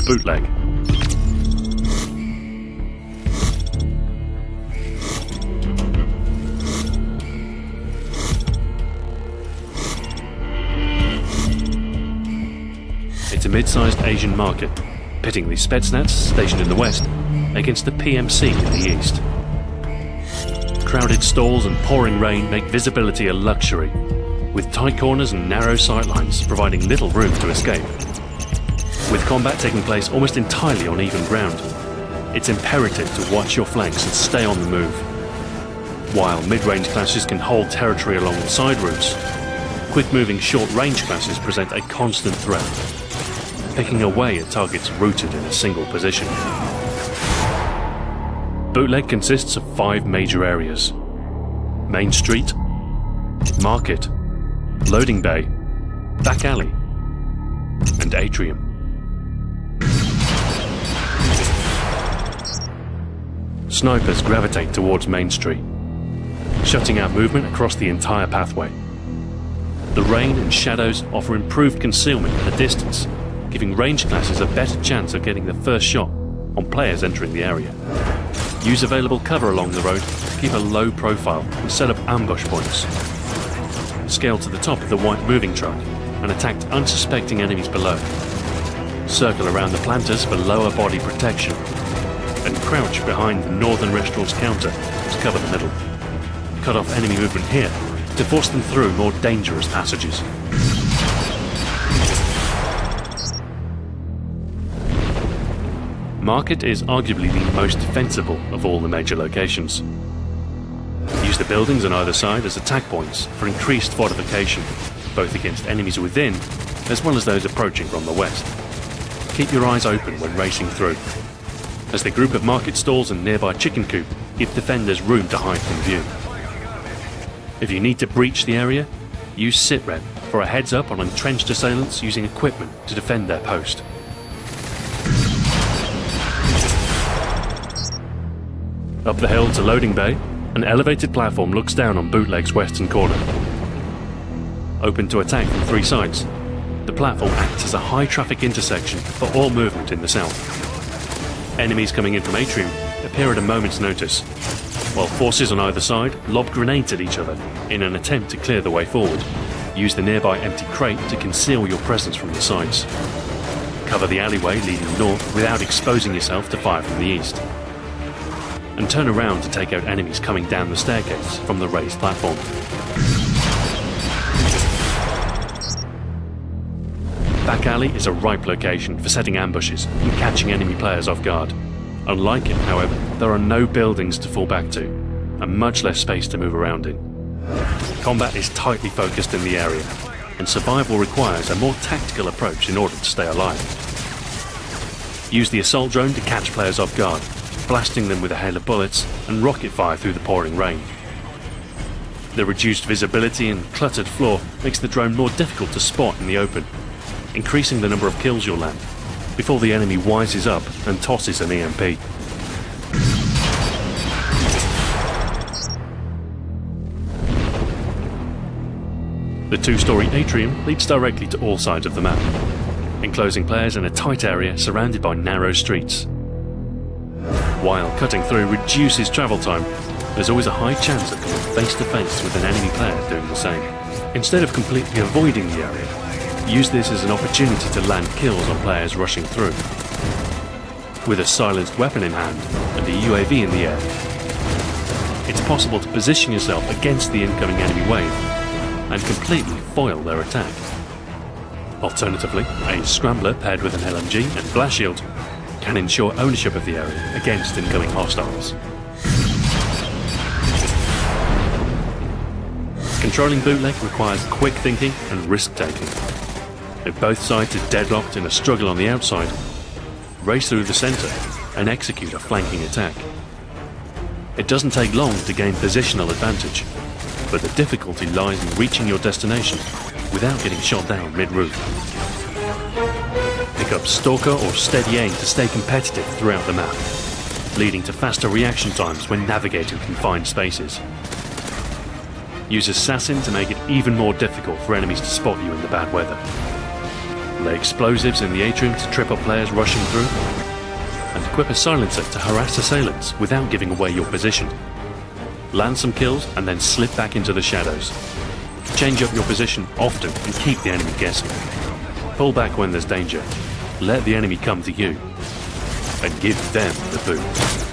Bootleg. It's a mid-sized Asian market, pitting the Spetsnaz, stationed in the west, against the PMC in the east. Crowded stalls and pouring rain make visibility a luxury, with tight corners and narrow sightlines providing little room to escape. With combat taking place almost entirely on even ground, it's imperative to watch your flanks and stay on the move. While mid-range classes can hold territory along the side routes, quick-moving short-range classes present a constant threat, picking away at targets rooted in a single position. Bootleg consists of 5 major areas: Main Street, Market, Loading Bay, Back Alley, and Atrium. Snipers gravitate towards Main Street, shutting out movement across the entire pathway. The rain and shadows offer improved concealment at a distance, giving range classes a better chance of getting the first shot on players entering the area. Use available cover along the road to keep a low profile and set up ambush points. Scale to the top of the white moving truck and attack unsuspecting enemies below. Circle around the planters for lower body protection, and crouch behind the northern restaurant's counter to cover the middle. Cut off enemy movement here to force them through more dangerous passages. Market is arguably the most defensible of all the major locations. Use the buildings on either side as attack points for increased fortification, both against enemies within as well as those approaching from the west. Keep your eyes open when racing through, as the group of market stalls and nearby chicken coop give defenders room to hide from view. If you need to breach the area, use sitrep for a heads up on entrenched assailants using equipment to defend their post. Up the hill to Loading Bay, an elevated platform looks down on Bootleg's western corner. Open to attack from 3 sides, the platform acts as a high-traffic intersection for all movement in the south. Enemies coming in from Atrium appear at a moment's notice, while forces on either side lob grenades at each other in an attempt to clear the way forward. Use the nearby empty crate to conceal your presence from the sides. Cover the alleyway leading north without exposing yourself to fire from the east, and turn around to take out enemies coming down the staircase from the raised platform. Back Alley is a ripe location for setting ambushes and catching enemy players off guard. Unlike it, however, there are no buildings to fall back to, and much less space to move around in. Combat is tightly focused in the area, and survival requires a more tactical approach in order to stay alive. Use the assault drone to catch players off guard, blasting them with a hail of bullets and rocket fire through the pouring rain. The reduced visibility and cluttered floor makes the drone more difficult to spot in the open, increasing the number of kills you'll land before the enemy wises up and tosses an EMP. The 2-story atrium leads directly to all sides of the map, enclosing players in a tight area surrounded by narrow streets. While cutting through reduces travel time, there's always a high chance of coming face to face with an enemy player doing the same. Instead of completely avoiding the area, use this as an opportunity to land kills on players rushing through. With a silenced weapon in hand and a UAV in the air, it's possible to position yourself against the incoming enemy wave and completely foil their attack. Alternatively, a scrambler paired with an LMG and blast shield can ensure ownership of the area against incoming hostiles. Controlling Bootleg requires quick thinking and risk-taking. If both sides are deadlocked in a struggle on the outside, race through the centre and execute a flanking attack. It doesn't take long to gain positional advantage, but the difficulty lies in reaching your destination without getting shot down mid-route. Pick up Stalker or Steady Aim to stay competitive throughout the map, leading to faster reaction times when navigating confined spaces. Use Assassin to make it even more difficult for enemies to spot you in the bad weather. Lay explosives in the atrium to trip up players rushing through, and equip a silencer to harass assailants without giving away your position. Land some kills and then slip back into the shadows. Change up your position often and keep the enemy guessing. Pull back when there's danger. Let the enemy come to you. And give them the boot.